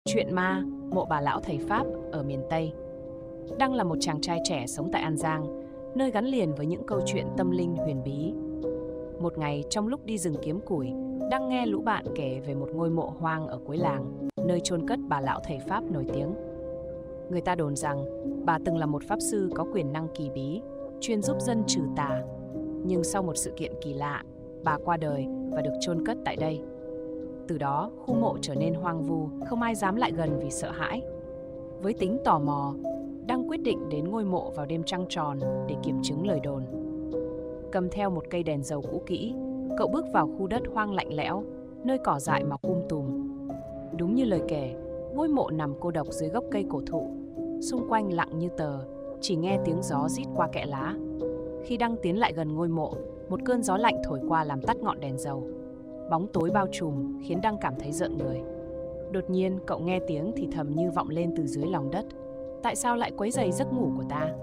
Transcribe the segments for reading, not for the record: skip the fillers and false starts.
Chuyện ma, mộ bà lão thầy Pháp ở miền Tây. Đăng là một chàng trai trẻ sống tại An Giang, nơi gắn liền với những câu chuyện tâm linh huyền bí. Một ngày trong lúc đi rừng kiếm củi, Đăng nghe lũ bạn kể về một ngôi mộ hoang ở cuối làng, nơi chôn cất bà lão thầy Pháp nổi tiếng. Người ta đồn rằng bà từng là một pháp sư có quyền năng kỳ bí, chuyên giúp dân trừ tà. Nhưng sau một sự kiện kỳ lạ, bà qua đời và được chôn cất tại đây. Từ đó, khu mộ trở nên hoang vu, không ai dám lại gần vì sợ hãi. Với tính tò mò, Đăng quyết định đến ngôi mộ vào đêm trăng tròn để kiểm chứng lời đồn. Cầm theo một cây đèn dầu cũ kỹ, cậu bước vào khu đất hoang lạnh lẽo, nơi cỏ dại mọc tùm. Đúng như lời kể, ngôi mộ nằm cô độc dưới gốc cây cổ thụ, xung quanh lặng như tờ, chỉ nghe tiếng gió rít qua kẽ lá. Khi Đăng tiến lại gần ngôi mộ, một cơn gió lạnh thổi qua làm tắt ngọn đèn dầu. Bóng tối bao trùm khiến Đăng cảm thấy rợn người. Đột nhiên cậu nghe tiếng thì thầm như vọng lên từ dưới lòng đất. Tại sao lại quấy rầy giấc ngủ của ta?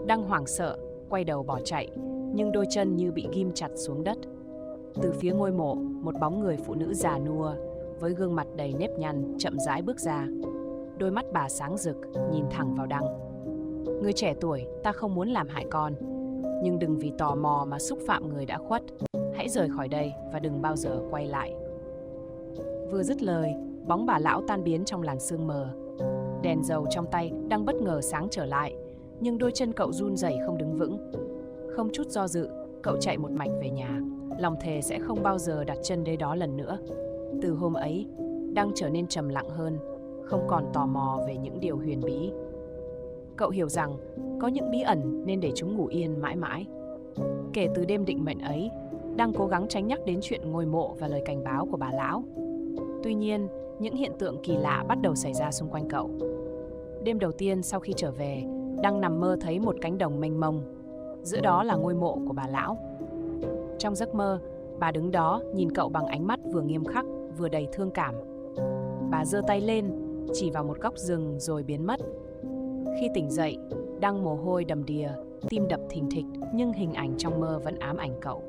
Đăng hoảng sợ, quay đầu bỏ chạy, nhưng đôi chân như bị ghim chặt xuống đất. Từ phía ngôi mộ, một bóng người phụ nữ già nua, với gương mặt đầy nếp nhăn, chậm rãi bước ra. Đôi mắt bà sáng rực, nhìn thẳng vào Đăng. Người trẻ tuổi, ta không muốn làm hại con, nhưng đừng vì tò mò mà xúc phạm người đã khuất. Hãy rời khỏi đây và đừng bao giờ quay lại. Vừa dứt lời, bóng bà lão tan biến trong làn sương mờ. Đèn dầu trong tay đang bất ngờ sáng trở lại, nhưng đôi chân cậu run rẩy không đứng vững. Không chút do dự, cậu chạy một mạch về nhà, lòng thề sẽ không bao giờ đặt chân đến đó lần nữa. Từ hôm ấy, Đăng trở nên trầm lặng hơn, không còn tò mò về những điều huyền bí. Cậu hiểu rằng có những bí ẩn nên để chúng ngủ yên mãi mãi. Kể từ đêm định mệnh ấy, Đăng cố gắng tránh nhắc đến chuyện ngôi mộ và lời cảnh báo của bà lão. Tuy nhiên, những hiện tượng kỳ lạ bắt đầu xảy ra xung quanh cậu. Đêm đầu tiên sau khi trở về, Đăng nằm mơ thấy một cánh đồng mênh mông. Giữa đó là ngôi mộ của bà lão. Trong giấc mơ, bà đứng đó nhìn cậu bằng ánh mắt vừa nghiêm khắc vừa đầy thương cảm. Bà giơ tay lên, chỉ vào một góc rừng rồi biến mất. Khi tỉnh dậy, Đăng mồ hôi đầm đìa, tim đập thình thịch, nhưng hình ảnh trong mơ vẫn ám ảnh cậu.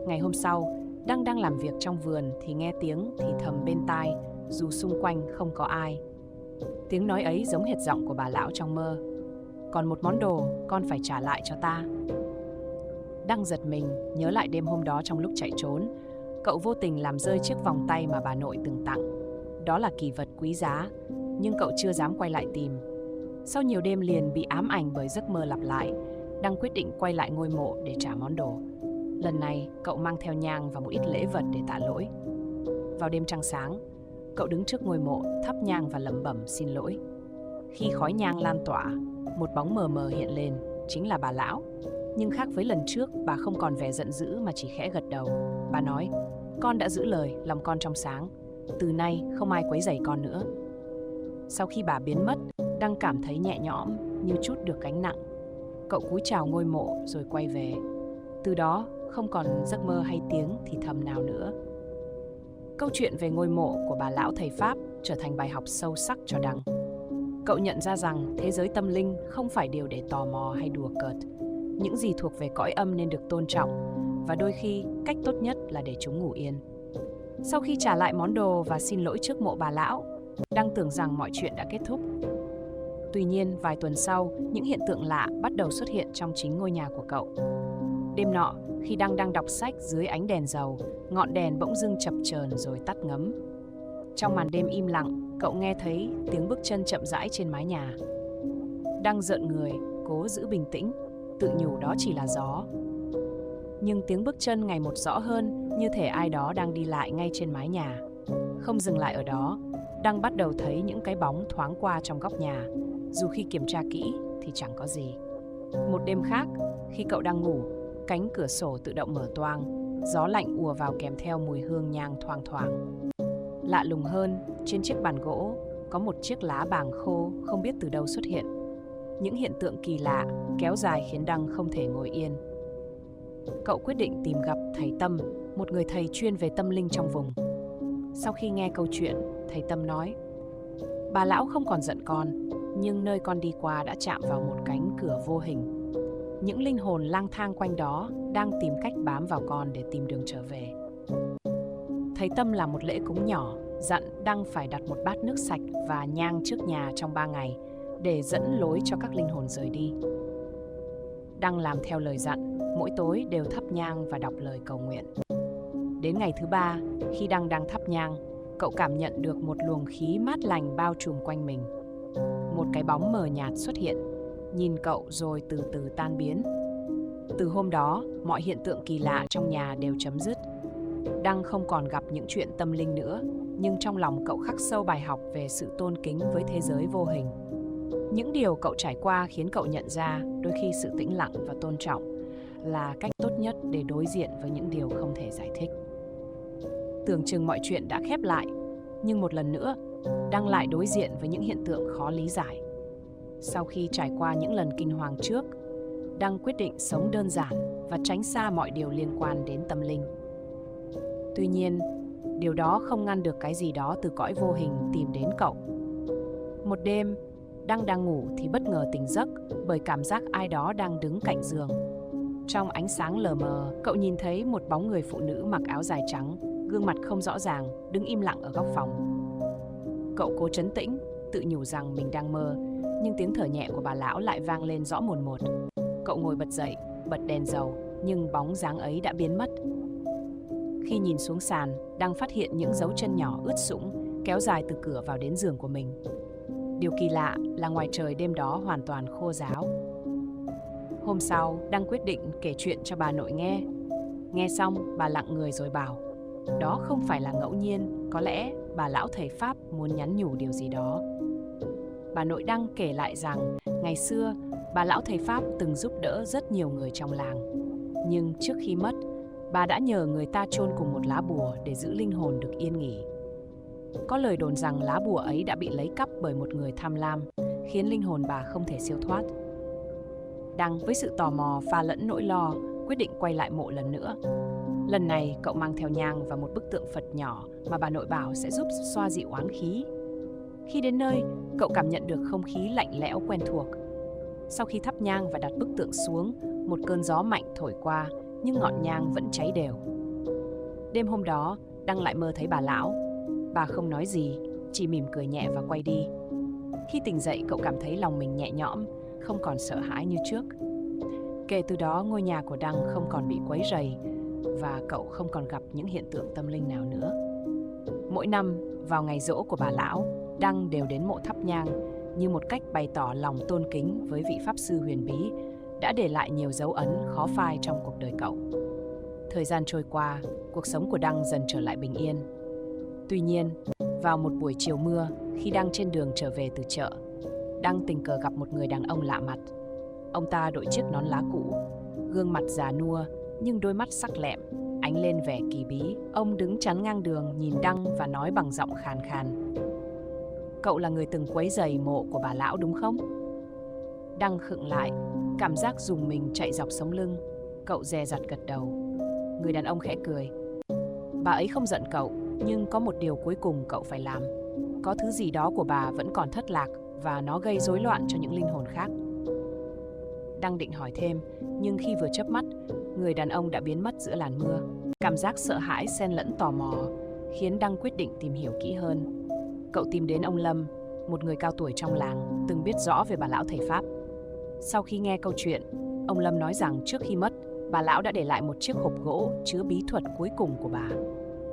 Ngày hôm sau, Đăng đang làm việc trong vườn thì nghe tiếng thì thầm bên tai, dù xung quanh không có ai. Tiếng nói ấy giống hệt giọng của bà lão trong mơ. Còn một món đồ, con phải trả lại cho ta. Đăng giật mình, nhớ lại đêm hôm đó trong lúc chạy trốn. Cậu vô tình làm rơi chiếc vòng tay mà bà nội từng tặng. Đó là kỷ vật quý giá, nhưng cậu chưa dám quay lại tìm. Sau nhiều đêm liền bị ám ảnh bởi giấc mơ lặp lại, Đăng quyết định quay lại ngôi mộ để trả món đồ. Lần này, cậu mang theo nhang và một ít lễ vật để tạ lỗi. Vào đêm trăng sáng, cậu đứng trước ngôi mộ, thắp nhang và lẩm bẩm xin lỗi. Khi khói nhang lan tỏa, một bóng mờ mờ hiện lên, chính là bà lão. Nhưng khác với lần trước, bà không còn vẻ giận dữ mà chỉ khẽ gật đầu. Bà nói, con đã giữ lời, lòng con trong sáng. Từ nay, không ai quấy rầy con nữa. Sau khi bà biến mất, Đăng cảm thấy nhẹ nhõm, như trút được gánh nặng. Cậu cúi chào ngôi mộ rồi quay về. Từ đó, không còn giấc mơ hay tiếng thì thầm nào nữa. Câu chuyện về ngôi mộ của bà lão thầy Pháp trở thành bài học sâu sắc cho Đăng. Cậu nhận ra rằng thế giới tâm linh không phải điều để tò mò hay đùa cợt. Những gì thuộc về cõi âm nên được tôn trọng, và đôi khi cách tốt nhất là để chúng ngủ yên. Sau khi trả lại món đồ và xin lỗi trước mộ bà lão, Đăng tưởng rằng mọi chuyện đã kết thúc. Tuy nhiên, vài tuần sau, những hiện tượng lạ bắt đầu xuất hiện trong chính ngôi nhà của cậu. Đêm nọ, khi Đăng đang đọc sách dưới ánh đèn dầu, ngọn đèn bỗng dưng chập chờn rồi tắt ngấm. Trong màn đêm im lặng, cậu nghe thấy tiếng bước chân chậm rãi trên mái nhà. Đăng rợn người, cố giữ bình tĩnh, tự nhủ đó chỉ là gió. Nhưng tiếng bước chân ngày một rõ hơn, như thể ai đó đang đi lại ngay trên mái nhà. Không dừng lại ở đó, Đăng bắt đầu thấy những cái bóng thoáng qua trong góc nhà, dù khi kiểm tra kỹ thì chẳng có gì. Một đêm khác, khi cậu đang ngủ, cánh cửa sổ tự động mở toang, gió lạnh ùa vào kèm theo mùi hương nhang thoang thoảng. Lạ lùng hơn, trên chiếc bàn gỗ có một chiếc lá bàng khô không biết từ đâu xuất hiện. Những hiện tượng kỳ lạ kéo dài khiến Đăng không thể ngồi yên. Cậu quyết định tìm gặp thầy Tâm, một người thầy chuyên về tâm linh trong vùng. Sau khi nghe câu chuyện, thầy Tâm nói, bà lão không còn giận con, nhưng nơi con đi qua đã chạm vào một cánh cửa vô hình. Những linh hồn lang thang quanh đó đang tìm cách bám vào con để tìm đường trở về. Thầy Tâm làm một lễ cúng nhỏ, dặn Đăng phải đặt một bát nước sạch và nhang trước nhà trong 3 ngày để dẫn lối cho các linh hồn rời đi. Đăng làm theo lời dặn, mỗi tối đều thắp nhang và đọc lời cầu nguyện. Đến ngày thứ 3, khi Đăng đang thắp nhang, cậu cảm nhận được một luồng khí mát lành bao trùm quanh mình. Một cái bóng mờ nhạt xuất hiện, nhìn cậu rồi từ từ tan biến. Từ hôm đó, mọi hiện tượng kỳ lạ trong nhà đều chấm dứt. Đăng không còn gặp những chuyện tâm linh nữa, nhưng trong lòng cậu khắc sâu bài học về sự tôn kính với thế giới vô hình. Những điều cậu trải qua khiến cậu nhận ra đôi khi sự tĩnh lặng và tôn trọng là cách tốt nhất để đối diện với những điều không thể giải thích. Tưởng chừng mọi chuyện đã khép lại, nhưng một lần nữa, Đăng lại đối diện với những hiện tượng khó lý giải. Sau khi trải qua những lần kinh hoàng trước, Đăng quyết định sống đơn giản và tránh xa mọi điều liên quan đến tâm linh. Tuy nhiên, điều đó không ngăn được cái gì đó từ cõi vô hình tìm đến cậu. Một đêm, Đăng đang ngủ thì bất ngờ tỉnh giấc bởi cảm giác ai đó đang đứng cạnh giường. Trong ánh sáng lờ mờ, cậu nhìn thấy một bóng người phụ nữ mặc áo dài trắng, gương mặt không rõ ràng, đứng im lặng ở góc phòng. Cậu cố trấn tĩnh, tự nhủ rằng mình đang mơ, nhưng tiếng thở nhẹ của bà lão lại vang lên rõ mồn một. Cậu ngồi bật dậy, bật đèn dầu, nhưng bóng dáng ấy đã biến mất. Khi nhìn xuống sàn, Đăng phát hiện những dấu chân nhỏ ướt sũng kéo dài từ cửa vào đến giường của mình. Điều kỳ lạ là ngoài trời đêm đó hoàn toàn khô ráo. Hôm sau, Đăng quyết định kể chuyện cho bà nội nghe. Nghe xong, bà lặng người rồi bảo, đó không phải là ngẫu nhiên, có lẽ bà lão thầy Pháp muốn nhắn nhủ điều gì đó. Bà nội Đăng kể lại rằng, ngày xưa, bà lão thầy Pháp từng giúp đỡ rất nhiều người trong làng. Nhưng trước khi mất, bà đã nhờ người ta chôn cùng một lá bùa để giữ linh hồn được yên nghỉ. Có lời đồn rằng lá bùa ấy đã bị lấy cắp bởi một người tham lam, khiến linh hồn bà không thể siêu thoát. Đăng với sự tò mò pha lẫn nỗi lo, quyết định quay lại mộ lần nữa. Lần này cậu mang theo nhang và một bức tượng Phật nhỏ mà bà nội bảo sẽ giúp xoa dịu oán khí. Khi đến nơi, cậu cảm nhận được không khí lạnh lẽo quen thuộc. Sau khi thắp nhang và đặt bức tượng xuống, một cơn gió mạnh thổi qua, nhưng ngọn nhang vẫn cháy đều. Đêm hôm đó, Đăng lại mơ thấy bà lão. Bà không nói gì, chỉ mỉm cười nhẹ và quay đi. Khi tỉnh dậy, cậu cảm thấy lòng mình nhẹ nhõm, không còn sợ hãi như trước. Kể từ đó, ngôi nhà của Đăng không còn bị quấy rầy và cậu không còn gặp những hiện tượng tâm linh nào nữa. Mỗi năm, vào ngày giỗ của bà lão, Đăng đều đến mộ thắp nhang như một cách bày tỏ lòng tôn kính với vị pháp sư huyền bí đã để lại nhiều dấu ấn khó phai trong cuộc đời cậu. Thời gian trôi qua, cuộc sống của Đăng dần trở lại bình yên. Tuy nhiên, vào một buổi chiều mưa, khi đang trên đường trở về từ chợ, Đăng tình cờ gặp một người đàn ông lạ mặt. Ông ta đội chiếc nón lá cũ, gương mặt già nua nhưng đôi mắt sắc lẹm, ánh lên vẻ kỳ bí. Ông đứng chắn ngang đường nhìn Đăng và nói bằng giọng khàn khàn. Cậu là người từng quấy rầy mộ của bà lão đúng không? Đăng khựng lại, cảm giác rùng mình chạy dọc sống lưng. Cậu dè dặt gật đầu. Người đàn ông khẽ cười. Bà ấy không giận cậu, nhưng có một điều cuối cùng cậu phải làm. Có thứ gì đó của bà vẫn còn thất lạc và nó gây rối loạn cho những linh hồn khác. Đăng định hỏi thêm, nhưng khi vừa chớp mắt, người đàn ông đã biến mất giữa làn mưa. Cảm giác sợ hãi xen lẫn tò mò khiến Đăng quyết định tìm hiểu kỹ hơn. Cậu tìm đến ông Lâm, một người cao tuổi trong làng, từng biết rõ về bà lão thầy Pháp. Sau khi nghe câu chuyện, ông Lâm nói rằng trước khi mất, bà lão đã để lại một chiếc hộp gỗ chứa bí thuật cuối cùng của bà.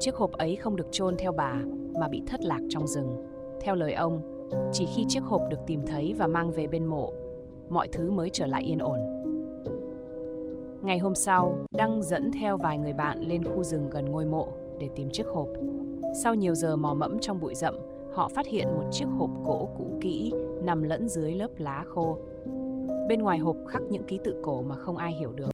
Chiếc hộp ấy không được chôn theo bà mà bị thất lạc trong rừng. Theo lời ông, chỉ khi chiếc hộp được tìm thấy và mang về bên mộ, mọi thứ mới trở lại yên ổn. Ngày hôm sau, Đăng dẫn theo vài người bạn lên khu rừng gần ngôi mộ để tìm chiếc hộp. Sau nhiều giờ mò mẫm trong bụi rậm, họ phát hiện một chiếc hộp gỗ cũ kỹ nằm lẫn dưới lớp lá khô. Bên ngoài hộp khắc những ký tự cổ mà không ai hiểu được.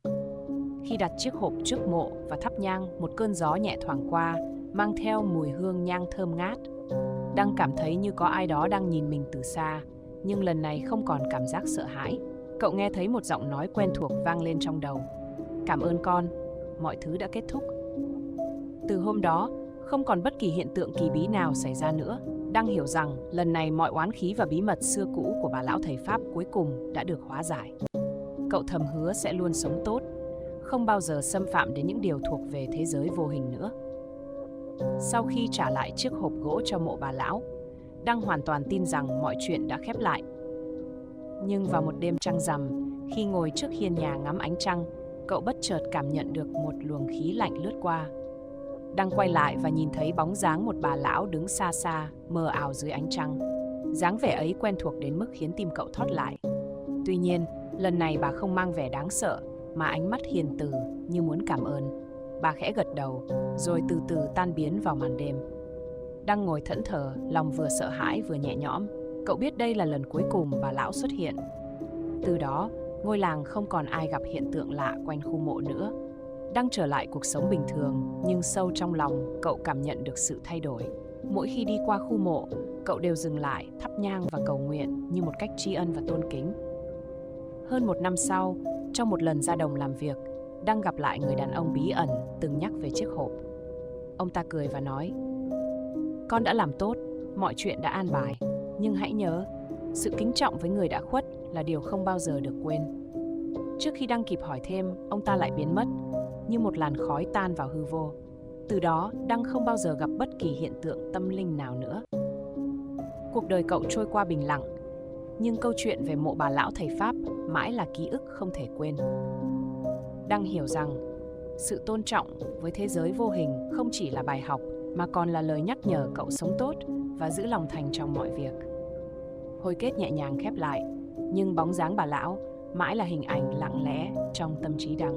Khi đặt chiếc hộp trước mộ và thắp nhang, một cơn gió nhẹ thoảng qua, mang theo mùi hương nhang thơm ngát. Đăng cảm thấy như có ai đó đang nhìn mình từ xa, nhưng lần này không còn cảm giác sợ hãi. Cậu nghe thấy một giọng nói quen thuộc vang lên trong đầu. Cảm ơn con, mọi thứ đã kết thúc. Từ hôm đó, không còn bất kỳ hiện tượng kỳ bí nào xảy ra nữa. Đăng hiểu rằng lần này mọi oán khí và bí mật xưa cũ của bà lão thầy Pháp cuối cùng đã được hóa giải. Cậu thầm hứa sẽ luôn sống tốt, không bao giờ xâm phạm đến những điều thuộc về thế giới vô hình nữa. Sau khi trả lại chiếc hộp gỗ cho mộ bà lão, Đăng hoàn toàn tin rằng mọi chuyện đã khép lại. Nhưng vào một đêm trăng rằm, khi ngồi trước hiên nhà ngắm ánh trăng, cậu bất chợt cảm nhận được một luồng khí lạnh lướt qua. Đăng quay lại và nhìn thấy bóng dáng một bà lão đứng xa xa, mờ ảo dưới ánh trăng. Dáng vẻ ấy quen thuộc đến mức khiến tim cậu thót lại. Tuy nhiên, lần này bà không mang vẻ đáng sợ, mà ánh mắt hiền từ như muốn cảm ơn. Bà khẽ gật đầu, rồi từ từ tan biến vào màn đêm. Đăng ngồi thẫn thờ, lòng vừa sợ hãi vừa nhẹ nhõm. Cậu biết đây là lần cuối cùng bà lão xuất hiện. Từ đó, ngôi làng không còn ai gặp hiện tượng lạ quanh khu mộ nữa. Đăng trở lại cuộc sống bình thường, nhưng sâu trong lòng, cậu cảm nhận được sự thay đổi. Mỗi khi đi qua khu mộ, cậu đều dừng lại, thắp nhang và cầu nguyện như một cách tri ân và tôn kính. Hơn một năm sau, trong một lần ra đồng làm việc, Đăng gặp lại người đàn ông bí ẩn từng nhắc về chiếc hộp. Ông ta cười và nói: "Con đã làm tốt, mọi chuyện đã an bài. Nhưng hãy nhớ, sự kính trọng với người đã khuất là điều không bao giờ được quên." Trước khi Đăng kịp hỏi thêm, ông ta lại biến mất, như một làn khói tan vào hư vô. Từ đó, Đăng không bao giờ gặp bất kỳ hiện tượng tâm linh nào nữa. Cuộc đời cậu trôi qua bình lặng, nhưng câu chuyện về mộ bà lão thầy Pháp mãi là ký ức không thể quên. Đăng hiểu rằng, sự tôn trọng với thế giới vô hình không chỉ là bài học, mà còn là lời nhắc nhở cậu sống tốt và giữ lòng thành trong mọi việc. Hồi kết nhẹ nhàng khép lại, nhưng bóng dáng bà lão mãi là hình ảnh lặng lẽ trong tâm trí Đăng.